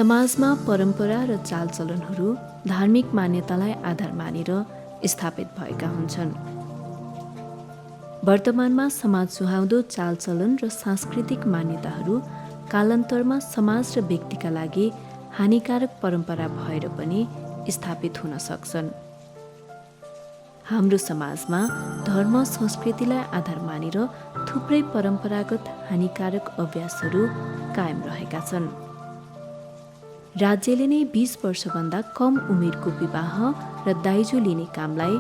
समाजमा परम्परा र चालचलनहरू धार्मिक मान्यतालाई आधार मानेर स्थापित भएका हुन्छन्। वर्तमानमा समाज सुहाउँदो चालचलन र सांस्कृतिक मान्यताहरू कालान्तरमा समाज र व्यक्तिका लागि हानिकारक परम्परा भएर पनि स्थापित हुन सक्छन्। हाम्रो समाजमा धर्म संस्कृतिलाई आधार मानेर थुप्रै परम्परागत हानिकारक अभ्यासहरू कायम रहेका छन्। राज्यले नै 20 वर्षभन्दा कम उमेरको विवाह र दाइजो लिने कामलाई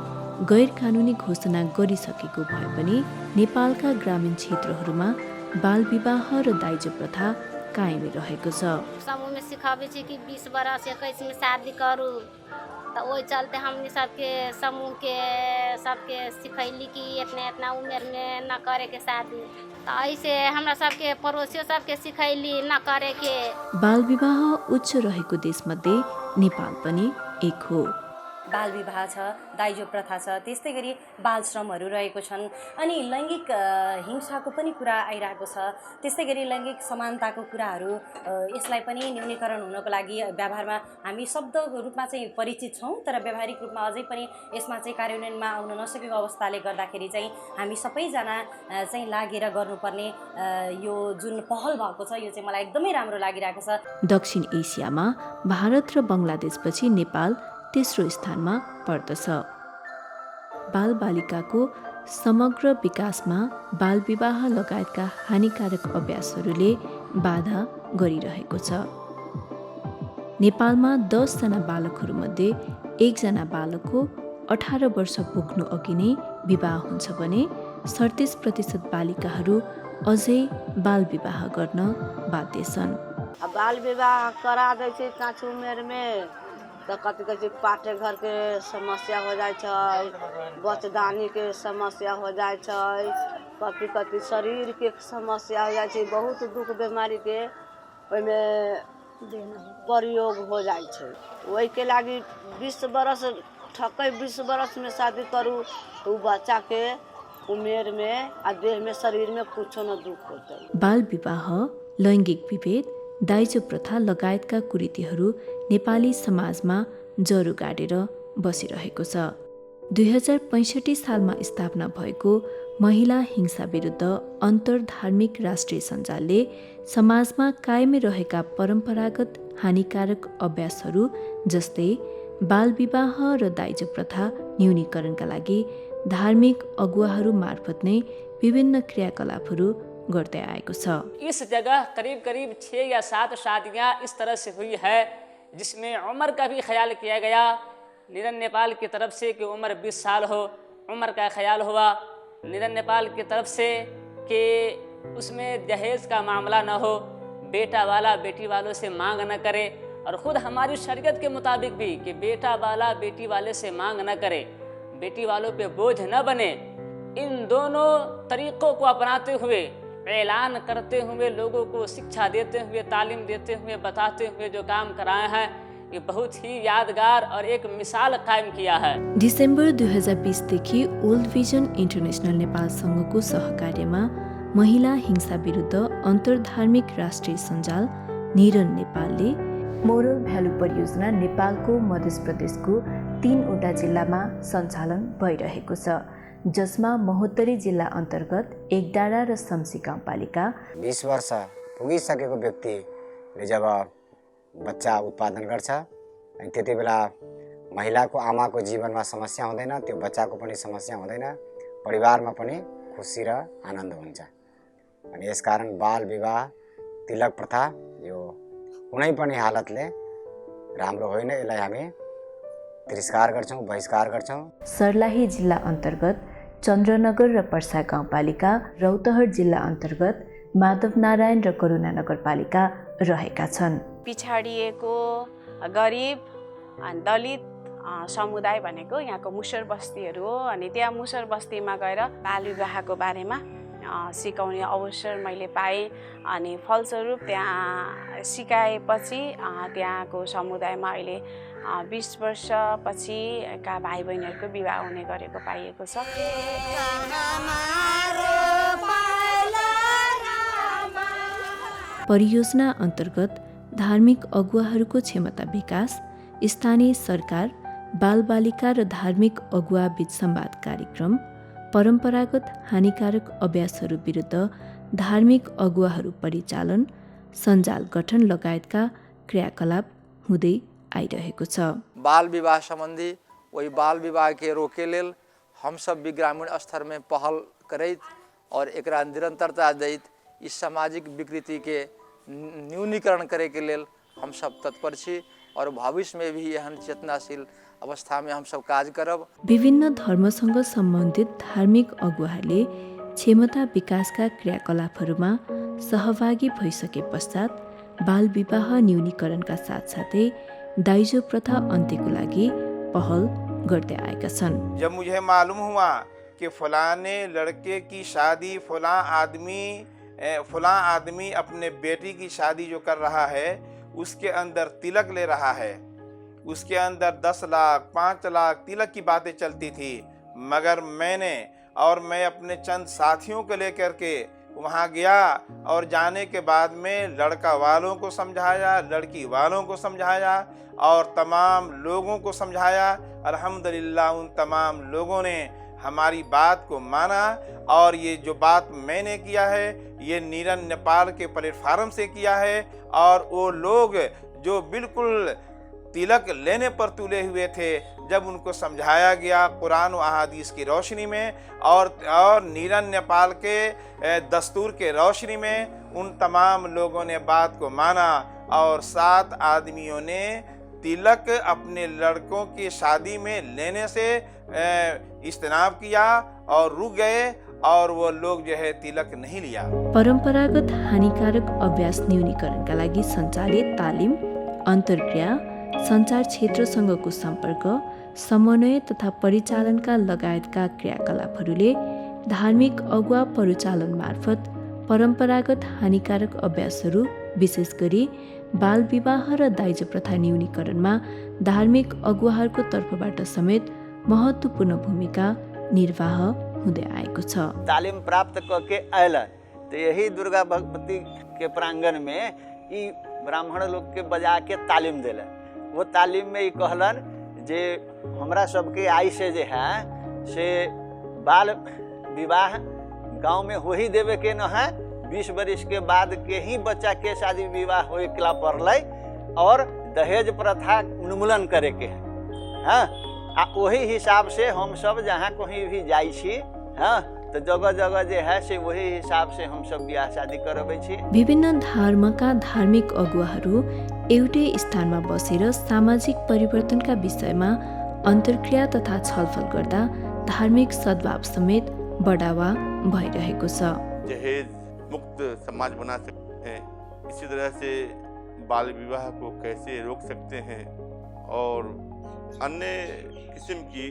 गैर कानुनी घोषणा गरिसकेको भए पनि नेपालका ग्रामीण क्षेत्रहरूमा बाल विवाह र दाइजो प्रथा कायमै रहेको छ। समूह में सिखावे छी कि 20 बरस 21 में शादी करू, तो वही चलते हमने सबके समूह के सबके सिखैली कि इतना उम्र में न करे के शादी। तो ऐसे हमरा सबके पड़ोसियों सबके सिखैली न करे के। बाल विवाह उच्च रहेको देशमध्ये नेपाल पनि एक हो। बाल विवाह छ, दाइजो प्रथा छ, त्यस्तै गरी बाल श्रमहरू रहेको छन्। अनि लैङ्गिक हिंसाको पनि कुरा आइरहेको छ। त्यस्तै गरी लैङ्गिक समानताको कुराहरू यसलाई पनि न्यूनीकरण हुनको लागि व्यवहारमा हामी शब्दको रूपमा चाहिँ परिचित छौँ, तर व्यावहारिक रूपमा अझै पनि यसमा चाहिँ कार्यान्वयनमा आउन नसकेको अवस्थाले गर्दाखेरि चाहिँ हामी सबैजना चाहिँ लागेर गर्नुपर्ने यो जुन पहल भएको छ यो चाहिँ मलाई एकदमै राम्रो लागिरहेको छ। दक्षिण एसियामा भारत र बङ्गलादेशपछि नेपाल तेस्रो स्थानमा पर्दछ। बालबालिकाको समग्र विकासमा बाल विवाह लगायतका हानिकारक अभ्यासहरूले बाधा गरिरहेको छ। नेपालमा 10 जना बालकहरूमध्ये 1 जना बालकको 18 वर्ष पुग्नु अघि नै विवाह हुन्छ भने 37% बालिकाहरू अझै बाल विवाह गर्न बाध्य छन्। बाल विवाह करा दै छै काँच उमेर में, तो कथी कहै छै पाटे घर के समस्या हो जाए छै, बच्चादानी के समस्या हो जाए छै, कथी शरीर के समस्या हो जाए छै, बहुत दुख बीमारी के ओइमे प्रयोग हो जाए छै। वही के लागी 20 बरस ठकै 20 बरस में शादी करू तो बच्चा के उमेर में आ देह में शरीर में कुछ न दुख होता। बाल विवाह, लैङ्गिक विभेद, दाइजो प्रथा लगायतका कुरीतिहरू नेपाली समाजमा जरो गाडेर बसिरहेको छ। 2065 सालमा स्थापना भएको महिला हिंसा विरुद्ध अन्तर्धार्मिक राष्ट्रिय सञ्जालले समाजमा कायमै रहेका परम्परागत हानिकारक अभ्यासहरू जस्तै बाल विवाह र दाइजो प्रथा न्यूनीकरणका लागि धार्मिक अगुवाहरू मार्फत नै विभिन्न क्रियाकलापहरू गर्दै आएको छ। इस जगह करीब 6 या 7 शादियाँ इस तरह से हुई है जिसमें उम्र का भी ख्याल किया गया। निरन नेपाल की तरफ से कि उम्र 20 साल हो, उम्र का ख्याल हुआ। निरन नेपाल की तरफ से कि उसमें दहेज का मामला न हो, बेटा वाला बेटी वालों से मांग न करे, और ख़ुद हमारी शरीयत के मुताबिक भी कि बेटा वाला बेटी वाले से मांग न करे, बेटी वालों पे बोझ न बने। इन दोनों तरीक़ों को अपनाते हुए, ऐलान करते हुए, लोगों को शिक्षा देते हुए, तालीम देते हुए, बताते हुए जो काम कराए हैं, ये बहुत ही यादगार और एक मिसाल कायम किया है। डिसेम्बर 2020 देखि ओल्ड भिजन इन्टरनेसनल नेपालसँगको सहकार्यमा महिला हिंसा विरुद्ध अन्तर्धार्मिक राष्ट्रिय सञ्जाल निरन नेपालले मोरल भ्यालु परियोजना नेपालको मध्य प्रदेशको 3वटा जिल्लामा सञ्चालन भइरहेको छ, जसमा महोत्तरी जिल्ला अन्तर्गत एकडाँडा र सम्सी गाउँपालिका 20 वर्ष पुगिसकेको व्यक्तिले जब बच्चा उत्पादन गर्छ अनि त्यति बेला महिलाको आमाको जीवनमा समस्या हुँदैन, त्यो बच्चाको पनि समस्या हुँदैन, परिवारमा पनि खुसी र आनन्द हुन्छ। अनि यसकारण बाल विवाह, तिलक प्रथा यो कुनै पनि हालतले राम्रो होइन। यसलाई हामी तिरस्कार गर्छौँ, बहिष्कार गर्छौँ। सर्लाही जिल्ला अन्तर्गत चन्द्रनगर र पर्सा गाउँपालिका, रौतहट जिल्ला अन्तर्गत माधवनारायण र करुणा नगरपालिका रहेका छन्। पिछाडिएको गरिब दलित समुदाय भनेको यहाँको मुसर बस्तीहरू हो। अनि त्यहाँ मुसर बस्तीमा गएर बाल विवाहको बारेमा सिकाउने अवसर मैले पाएँ। अनि फलस्वरूप त्यहाँ सिकाएपछि त्यहाँको समुदायमा अहिले 20 वर्षपछिका भाइ बहिनीहरूको विवाह हुने गरेको पाइएको छ। परियोजना अन्तर्गत धार्मिक अगुवाहरूको क्षमता विकास, स्थानीय सरकार, बालबालिका र धार्मिक अगुवा बीच संवाद कार्यक्रम, परम्परागत हानिकारक अभ्यासहरू विरुद्ध धार्मिक अगुवाहरू परिचालन, सञ्जाल गठन लगायतका क्रियाकलाप हुँदै आइरहेको छ। बाल विवाह संबंधी वही बाल विवाह के रोके लेल हम सब भी ग्रामीण स्तर में पहल करैत और एकरा निरंतरता दैत इस सामाजिक विकृति के न्यूनीकरण करे के लेल हम सब तत्पर छी और भविष्य में भी एहन चेतनाशील अवस्था में हम सब काज करब। विभिन्न धर्मसँग सम्बन्धित धार्मिक अगुवाहरूले क्षमता विकासका क्रियाकलापहरूमा सहभागी भइसके पश्चात बाल विवाह न्यूनीकरणका साथसाथै दाइजो प्रथा अन्त्यको लागि पहल गर्दै आएका छन्। जब मुझे मालूम हुआ कि फलाने लड़के की शादी फलां आदमी अपने बेटी की शादी जो कर रहा है उसके अंदर तिलक ले रहा है, उसके अंदर 10 लाख 5 लाख तिलक की बातें चलती थी, मगर मैं अपने चंद साथियों को लेकर के वहाँ गया और जाने के बाद में लड़का वालों को समझाया, लड़की वालों को समझाया और तमाम लोगों को समझाया। अल्हम्दुलिल्लाह उन तमाम लोगों ने हमारी बात को माना और ये जो बात मैंने किया है ये नीरन नेपाल के प्लेटफार्म से किया है और वो लोग जो बिल्कुल तिलक लेने पर तुले हुए थे जब उनको समझाया गया कुरान और अहादीस की रोशनी में और नीरन नेपाल के दस्तूर के रोशनी में उन तमाम लोगों ने बात को माना और 7 आदमियों ने तिलक अपने लड़कों की शादी में लेने से इज्तनाब किया और रुक गए और वो लोग जो है तिलक नहीं लिया। परम्परागत हानिकारक अभ्यास न्यूनीकरणका लागि सञ्चालित तालिम, अन्तर्क्रिया, सञ्चार क्षेत्रसँगको सम्पर्क, समन्वय तथा परिचालनका लगायतका क्रियाकलापहरूले धार्मिक अगुवा परिचालन मार्फत परम्परागत हानिकारक अभ्यासहरू विशेष गरी बाल विवाह र दाइजो प्रथा न्यूनीकरणमा धार्मिक अगुवाहरूको तर्फबाट समेत महत्त्वपूर्ण भूमिका निर्वाह हुँदै आएको छ। तालिम प्राप्त करके अयलन तो यही दुर्गा भगवती के प्रांगण में ई ब्राह्मण लोग के बजा के तालीम दिलन। वो तालीम में ये कहलन जे हमरा सबके आई से जे है से बाल विवाह गांव में हो ही देवे के न है, 20 वर्ष के बाद के ही बच्चा के शादी विवाह होए के पड़लै और दहेज प्रथा उन्मूलन करे के है। हाँ, वही हिसाब से हम सब जहाँ कहीं भी जाई छी, हाँ, तो जगह जगह जे है से वही हिसाब से हम सब बियाह शादी करबै छी। विभिन्न धर्मका धार्मिक अगुवाहरू एउटै स्थानमा बसेर सामाजिक परिवर्तनका विषयमा अन्तर्क्रिया तथा छलफल गर्दा धार्मिक सद्भाव समेत बढावा भइरहेको छ। दहेज मुक्त समाज बना सकते हैं, इसी तरह से बाल विवाह को कैसे रोक सकते हैं और अन्य किस्म की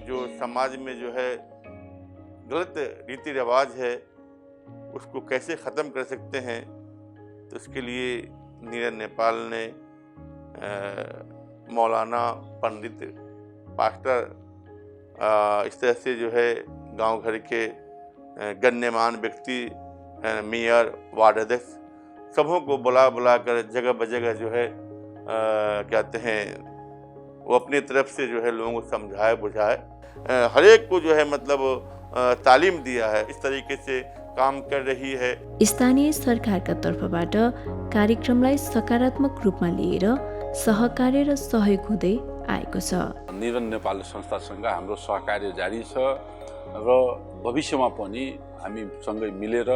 जो समाज में जो है गलत रीति रिवाज है उसको कैसे ख़त्म कर सकते हैं। तो उसके लिए नीरन नेपाल ने मौलाना, पंडित, पास्टर इस तरह से जो है गांव घर के गण्यमान व्यक्ति, मेयर, वार्ड अध्यक्ष सबों को बुला कर जगह बजगह जो है कहते हैं वो अपनी तरफ से जो है लोगों को समझाए बुझाए, हर एक को जो है मतलब तालीम दिया है, इस तरीके से काम कर रही है। स्थानीय सरकारका तर्फबाट कार्यक्रमलाई सकारात्मक रूपमा लिएर सहकार्य र सहयोग हुँदै आएको छ। नीरन नेपाल संस्थासँग हाम्रो सहकार्य जारी छ र भविष्यमा पनि हामी सँगै मिलेर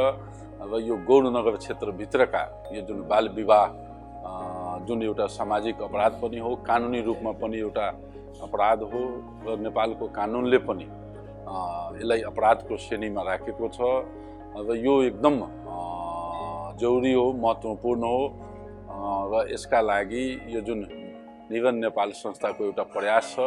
र यो गौरनगर क्षेत्रभित्रका यो जुन बाल विवाह जुन एउटा सामाजिक अपराध पनि हो, कानुनी रूपमा पनि एउटा अपराध हो र नेपालको कानुनले पनि यसलाई अपराधको श्रेणीमा राखेको छ र यो एकदम जरुरी हो, महत्त्वपूर्ण हो र यसका लागि यो जुन नीरन नेपाल संस्थाको एउटा प्रयास छ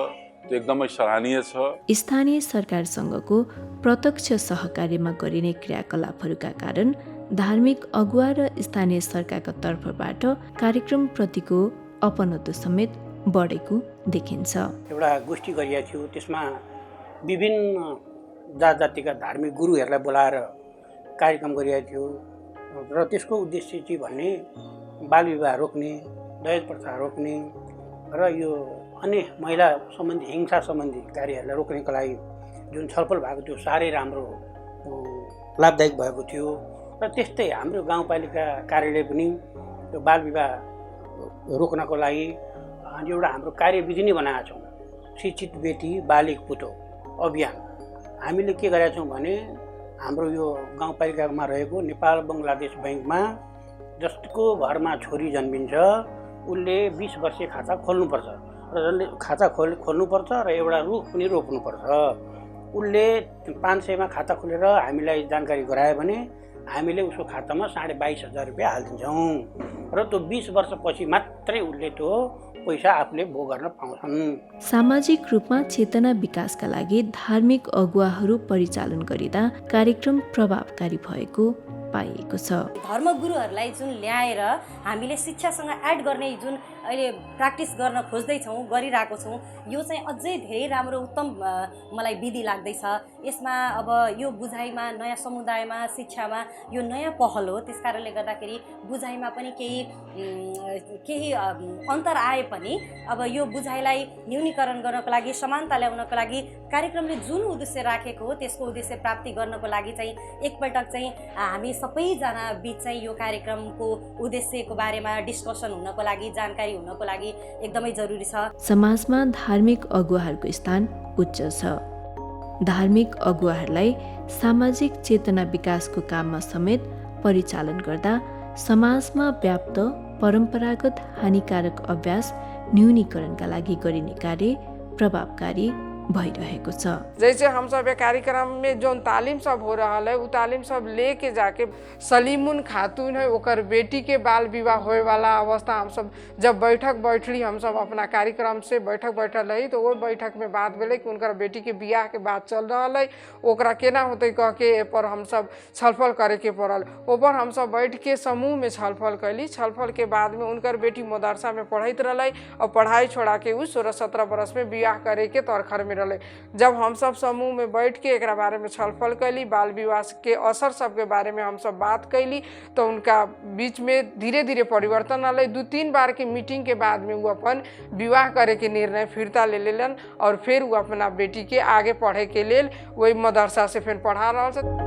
त्यो एकदमै सराहनीय छ। स्थानीय सरकारसँगको प्रत्यक्ष सहकार्यमा गरिने क्रियाकलापहरूका कारण धार्मिक अगुवा र स्थानीय सरकारका तर्फबाट कार्यक्रमप्रतिको अपनत्व समेत बढेको देखिन्छ। एउटा गोष्ठी गरिएको थियो, त्यसमा विभिन्न जात जातिका धार्मिक गुरुहरूलाई बोलाएर कार्यक्रम गरिएको थियो र त्यसको उद्देश्य चाहिँ भन्ने बाल विवाह रोक्ने, दहेज प्रथा रोक्ने र यो अन्य महिला सम्बन्धी हिंसा सम्बन्धी कार्यहरूलाई रोक्नेको लागि जुन छलफल भएको थियो साह्रै राम्रो लाभदायक भएको थियो। र त्यस्तै हाम्रो गाउँपालिका कार्यालय पनि यो बाल विवाह रोक्नको लागि एउटा हाम्रो कार्यविधि नै बनाएका छौँ। शिक्षित बेटी बालिक पुतो अभियान हामीले के गरेका छौँ भने हाम्रो यो गाउँपालिकामा रहेको नेपाल बङ्गलादेश ब्याङ्कमा जसको घरमा छोरी जन्मिन्छ उसले 20 वर्षीय खाता खोल्नुपर्छ र जसले खाता खोल्नुपर्छ र एउटा रुख पनि रोप्नुपर्छ। उसले 500 मा खाता खोलेर हामीलाई जानकारी गरायो भने हामीले उसको खातामा 22,500 रुपियाँ हालिदिन्छौँ र त्यो 20 वर्षपछि मात्रै उसले त्यो पैसा आफूले भोग गर्न पाउँछन्। सामाजिक रूपमा चेतना विकासका लागि धार्मिक अगुवाहरू परिचालन गरिँदा कार्यक्रम प्रभावकारी भएको पाइएको छ। धर्मगुरुहरूलाई जुन ल्याएर हामीले शिक्षासँग एड गर्ने जुन अहिले प्र्याक्टिस गर्न खोज्दैछौँ, गरिरहेको छौँ, यो चाहिँ अझै धेरै राम्रो उत्तम मलाई विधि लाग्दैछ। यसमा अब यो बुझाइमा नयाँ समुदायमा शिक्षामा यो नयाँ पहल हो। त्यस कारणले गर्दाखेरि बुझाइमा पनि केही अन्तर आए पनि अब यो बुझाइलाई न्यूनीकरण गर्नको लागि, समानता ल्याउनको लागि कार्यक्रमले जुन उद्देश्य राखेको हो त्यसको उद्देश्य प्राप्ति गर्नको लागि चाहिँ एकपटक चाहिँ हामी सबैजना बिच चाहिँ यो कार्यक्रमको उद्देश्यको बारेमा डिस्कसन हुनको लागि, जानकारी हुनको लागि एकदमै जरुरी छ। समाजमा धार्मिक अगुवाहरूको स्थान उच्च छ। धार्मिक अगुवाहरूलाई सामाजिक चेतना विकासको काममा समेत परिचालन गर्दा समाजमा व्याप्त परम्परागत हानिकारक अभ्यास न्यूनीकरणका लागि गरिने कार्य प्रभावकारी भइरहेको छ। जैसे हम सब एक कार्यक्रम में जो तालीम सब हो रहा है, वो तालीम सब लेके जाके सलीमुन खातून है ओकर बेटी के बाल विवाह होए वाला अवस्था हम सब जब बैठली हम सब अपना कार्यक्रम से बैठल रही तो वो बैठक में बात भेले कि उनकर बेटी के बियाह के बात चल रहा है, ओकरा केना होते कह के पर हम सब छलफल करे के पड़ल। ऊपर हम सब बैठ के समूह में छलफल कैली। छलफल के बाद में उनकर बेटी मदरसा में पढ़त रही और पढ़ाई छोड़ा के 16-17 बरस में बियाह करे के तरखर में रहे। जब हम सब समूह में बैठ के एक बारे में छलफल कैली, बाल विवाह के असर सब के बारे में हम सब बात कैली, तो उनका बीच में धीरे धीरे परिवर्तन आल। 2-3 बार के मीटिंग के बाद में वो अपन विवाह करे के निर्णय फिरता ले लेलन और फिर वो अपना बेटी के आगे पढ़े के लिए वही मदरसा से फिर पढ़ा रहा।